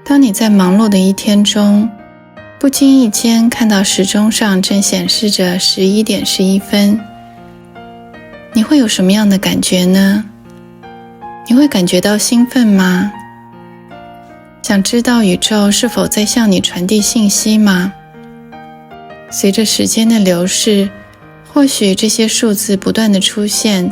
当你在忙碌的一天中，不经意间看到时钟上正显示着11点11分，你会有什么样的感觉呢？你会感觉到兴奋吗？想知道宇宙是否在向你传递信息吗？随着时间的流逝，或许这些数字不断的出现，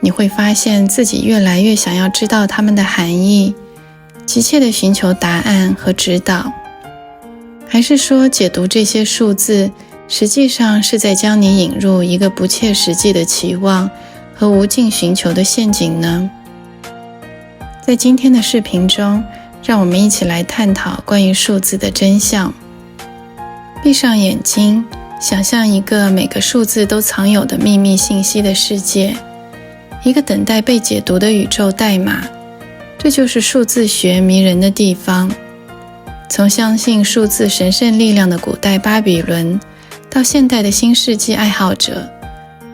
你会发现自己越来越想要知道它们的含义，急切地寻求答案和指导。还是说解读这些数字实际上是在将你引入一个不切实际的期望和无尽寻求的陷阱呢？在今天的视频中，让我们一起来探讨关于数字的真相。闭上眼睛，想象一个每个数字都藏有的秘密信息的世界，一个等待被解读的宇宙代码。这就是数字学迷人的地方。从相信数字神圣力量的古代巴比伦，到现代的新世纪爱好者，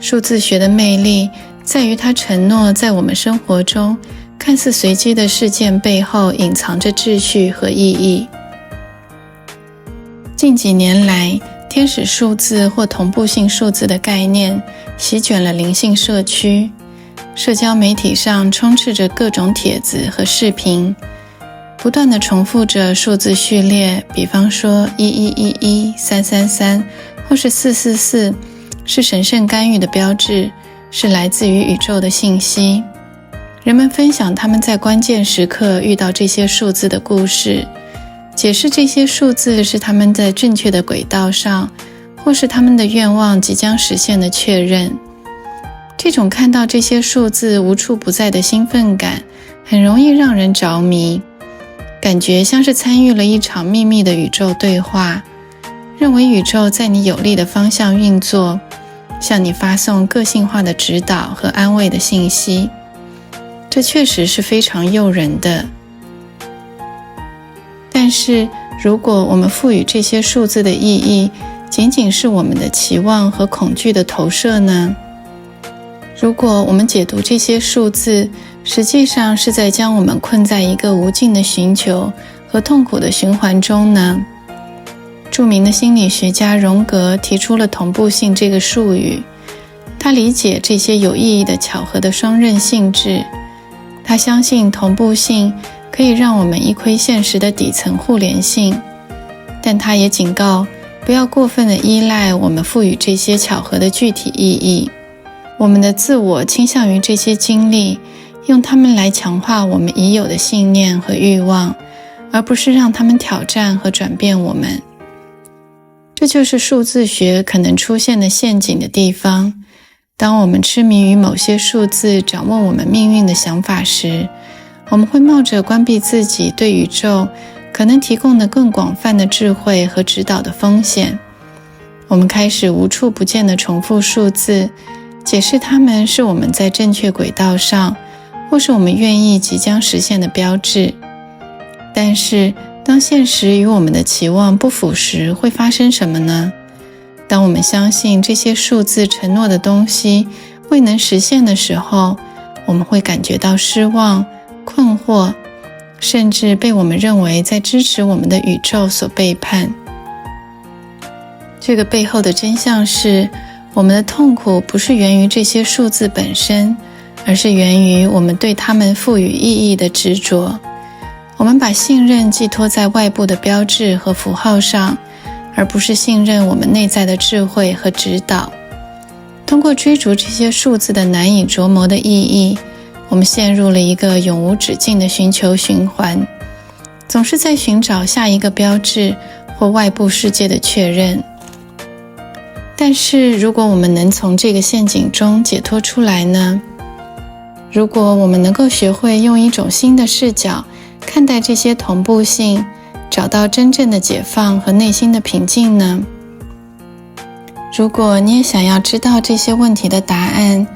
数字学的魅力在于它承诺在我们生活中看似随机的事件背后隐藏着秩序和意义。近几年来，天使数字或同步性数字的概念席卷了灵性社区，社交媒体上充斥着各种帖子和视频，不断地重复着数字序列，比方说1111、333或是444，是神圣干预的标志，是来自于宇宙的信息。人们分享他们在关键时刻遇到这些数字的故事，解释这些数字是他们在正确的轨道上，或是他们的愿望即将实现的确认。这种看到这些数字无处不在的兴奋感，很容易让人着迷，感觉像是参与了一场秘密的宇宙对话，认为宇宙在你有利的方向运作，向你发送个性化的指导和安慰的信息。这确实是非常诱人的。但是，如果我们赋予这些数字的意义，仅仅是我们的期望和恐惧的投射呢？如果我们解读这些数字，实际上是在将我们困在一个无尽的寻求和痛苦的循环中呢？著名的心理学家荣格提出了同步性这个术语，他理解这些有意义的巧合的双刃性质，他相信同步性可以让我们一窥现实的底层互联性，但他也警告不要过分地依赖我们赋予这些巧合的具体意义。我们的自我倾向于这些经历，用它们来强化我们已有的信念和欲望，而不是让它们挑战和转变我们。这就是数字学可能出现的陷阱的地方。当我们痴迷于某些数字掌握我们命运的想法时，我们会冒着关闭自己对宇宙可能提供的更广泛的智慧和指导的风险。我们开始无处不见地重复数字，解释它们是我们在正确轨道上，或是我们愿意即将实现的标志。但是，当现实与我们的期望不符时，会发生什么呢？当我们相信这些数字承诺的东西未能实现的时候，我们会感觉到失望、困惑，甚至被我们认为在支持我们的宇宙所背叛。这个背后的真相是，我们的痛苦不是源于这些数字本身，而是源于我们对它们赋予意义的执着。我们把信任寄托在外部的标志和符号上，而不是信任我们内在的智慧和指导。通过追逐这些数字的难以琢磨的意义，我们陷入了一个永无止境的寻求循环，总是在寻找下一个标志或外部世界的确认。但是，如果我们能从这个陷阱中解脱出来呢？如果我们能够学会用一种新的视角看待这些同步性，找到真正的解放和内心的平静呢？如果你也想要知道这些问题的答案，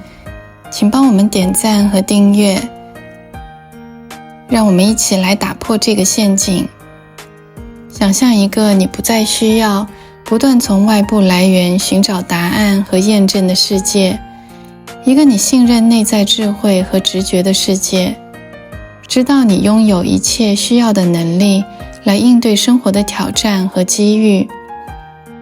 请帮我们点赞和订阅，让我们一起来打破这个陷阱。想象一个你不再需要不断从外部来源寻找答案和验证的世界，一个你信任内在智慧和直觉的世界。知道你拥有一切需要的能力来应对生活的挑战和机遇。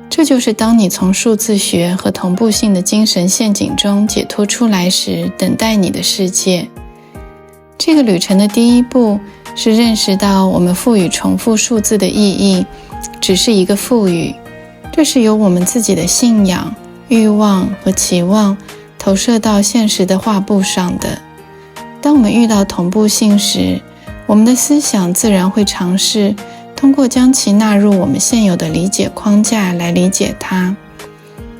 这就是当你从数字学和同步性的精神陷阱中解脱出来时，等待你的世界。这个旅程的第一步是认识到我们赋予重复数字的意义只是一个赋予，这是由我们自己的信仰、欲望和期望投射到现实的画布上的。当我们遇到同步性时，我们的思想自然会尝试通过将其纳入我们现有的理解框架来理解它。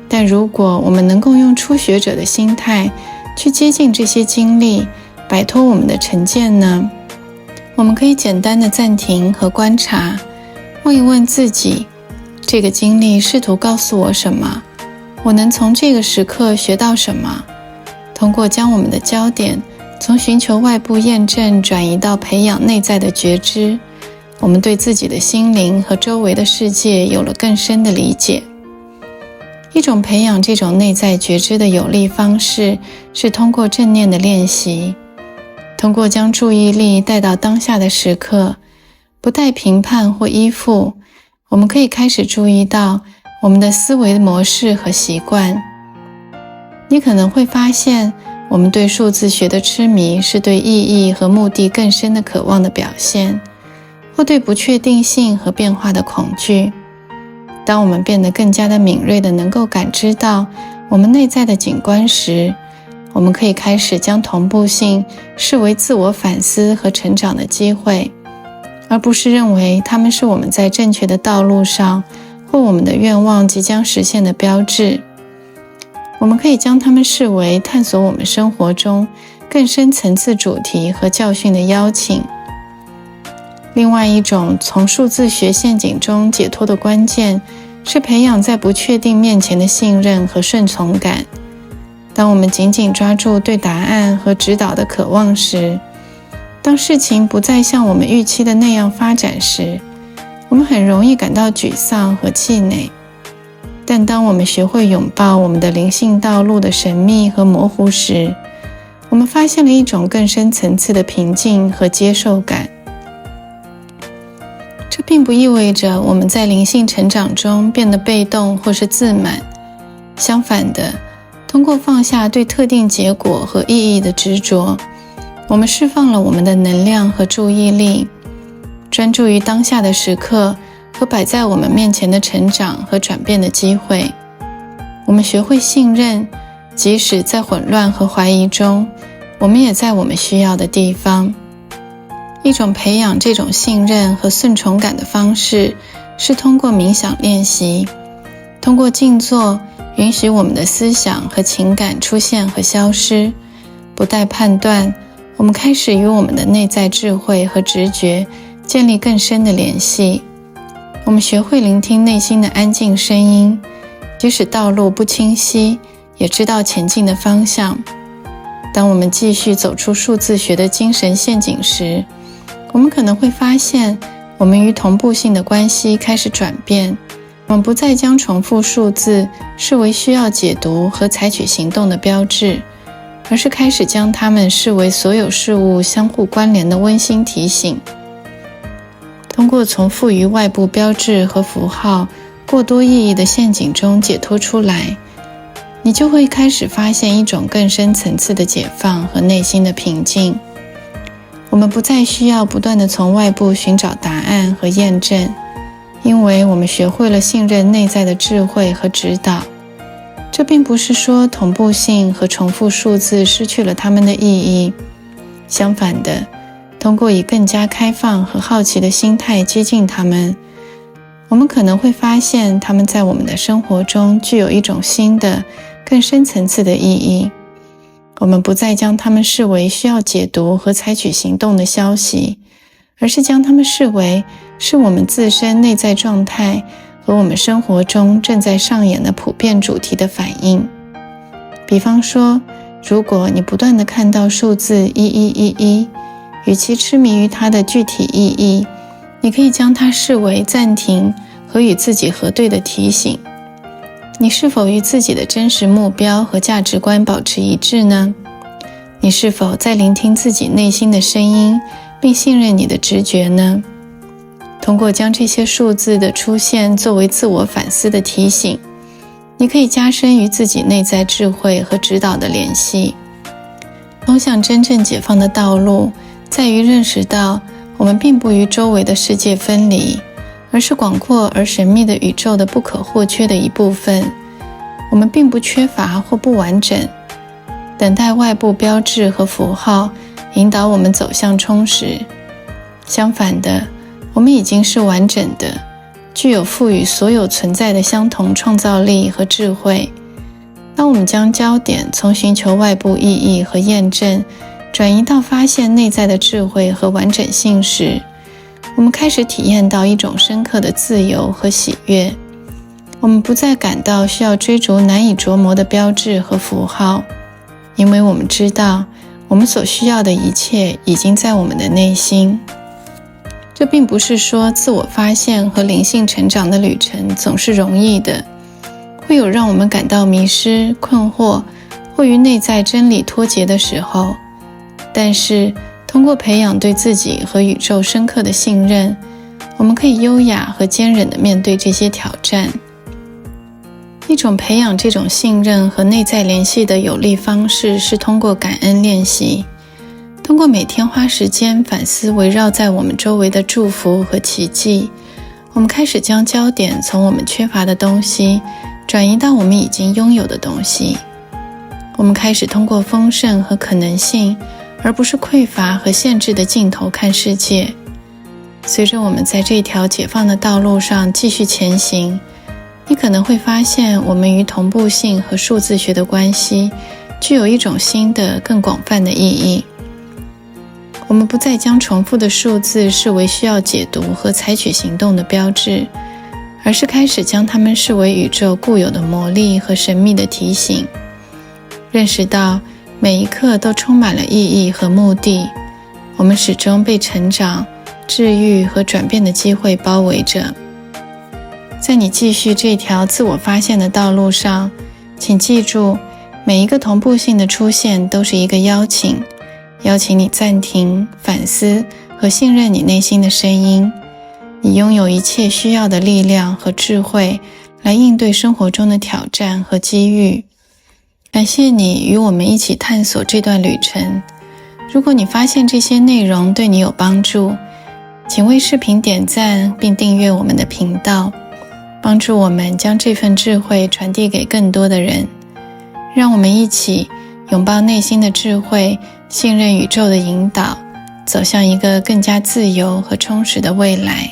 但如果我们能够用初学者的心态去接近这些经历，摆脱我们的成见呢？我们可以简单的暂停和观察，问一问自己，这个经历试图告诉我什么？我能从这个时刻学到什么？通过将我们的焦点从寻求外部验证转移到培养内在的觉知，我们对自己的心灵和周围的世界有了更深的理解。一种培养这种内在觉知的有力方式是通过正念的练习，通过将注意力带到当下的时刻，不带评判或依附，我们可以开始注意到我们的思维模式和习惯。你可能会发现，我们对数字学的痴迷是对意义和目的更深的渴望的表现，或对不确定性和变化的恐惧。当我们变得更加的敏锐地能够感知到我们内在的景观时，我们可以开始将同步性视为自我反思和成长的机会，而不是认为它们是我们在正确的道路上或我们的愿望即将实现的标志。我们可以将它们视为探索我们生活中更深层次主题和教训的邀请。另外一种从数字学陷阱中解脱的关键是培养在不确定面前的信任和顺从感。当我们紧紧抓住对答案和指导的渴望时，当事情不再像我们预期的那样发展时，我们很容易感到沮丧和气馁。但当我们学会拥抱我们的灵性道路的神秘和模糊时，我们发现了一种更深层次的平静和接受感。这并不意味着我们在灵性成长中变得被动或是自满，相反的，通过放下对特定结果和意义的执着，我们释放了我们的能量和注意力，专注于当下的时刻和摆在我们面前的成长和转变的机会。我们学会信任，即使在混乱和怀疑中，我们也在我们需要的地方。一种培养这种信任和顺从感的方式是通过冥想练习，通过静坐允许我们的思想和情感出现和消失，不带判断，我们开始与我们的内在智慧和直觉建立更深的联系。我们学会聆听内心的安静声音，即使道路不清晰，也知道前进的方向。当我们继续走出数字学的精神陷阱时，我们可能会发现，我们与同步性的关系开始转变。我们不再将重复数字视为需要解读和采取行动的标志，而是开始将它们视为所有事物相互关联的温馨提醒。通过从赋予外部标志和符号过多意义的陷阱中解脱出来，你就会开始发现一种更深层次的解放和内心的平静。我们不再需要不断地从外部寻找答案和验证，因为我们学会了信任内在的智慧和指导。这并不是说同步性和重复数字失去了它们的意义，相反的，通过以更加开放和好奇的心态接近它们，我们可能会发现它们在我们的生活中具有一种新的、更深层次的意义。我们不再将它们视为需要解读和采取行动的消息，而是将它们视为是我们自身内在状态和我们生活中正在上演的普遍主题的反应。比方说，如果你不断地看到数字1111，与其痴迷于它的具体意义，你可以将它视为暂停和与自己核对的提醒。你是否与自己的真实目标和价值观保持一致呢？你是否在聆听自己内心的声音，并信任你的直觉呢？通过将这些数字的出现作为自我反思的提醒，你可以加深与自己内在智慧和指导的联系。通向真正解放的道路，在于认识到我们并不与周围的世界分离，而是广阔而神秘的宇宙的不可或缺的一部分。我们并不缺乏或不完整，等待外部标志和符号引导我们走向充实。相反的，我们已经是完整的，具有赋予所有存在的相同创造力和智慧。当我们将焦点从寻求外部意义和验证，转移到发现内在的智慧和完整性时，我们开始体验到一种深刻的自由和喜悦。我们不再感到需要追逐难以琢磨的标志和符号，因为我们知道我们所需要的一切已经在我们的内心。这并不是说自我发现和灵性成长的旅程总是容易的，会有让我们感到迷失、困惑或与内在真理脱节的时候。但是通过培养对自己和宇宙深刻的信任，我们可以优雅和坚韧地面对这些挑战。一种培养这种信任和内在联系的有力方式是通过感恩练习。通过每天花时间反思围绕在我们周围的祝福和奇迹，我们开始将焦点从我们缺乏的东西转移到我们已经拥有的东西。我们开始通过丰盛和可能性，而不是匮乏和限制的镜头看世界。随着我们在这条解放的道路上继续前行，你可能会发现我们与同步性和数字学的关系具有一种新的、更广泛的意义。我们不再将重复的数字视为需要解读和采取行动的标志，而是开始将它们视为宇宙固有的魔力和神秘的提醒，认识到每一刻都充满了意义和目的。我们始终被成长、治愈和转变的机会包围着。在你继续这条自我发现的道路上，请记住，每一个同步性的出现都是一个邀请你暂停、反思和信任你内心的声音。你拥有一切需要的力量和智慧来应对生活中的挑战和机遇。感谢你与我们一起探索这段旅程。如果你发现这些内容对你有帮助，请为视频点赞并订阅我们的频道，帮助我们将这份智慧传递给更多的人。让我们一起拥抱内心的智慧，信任宇宙的引导，走向一个更加自由和充实的未来。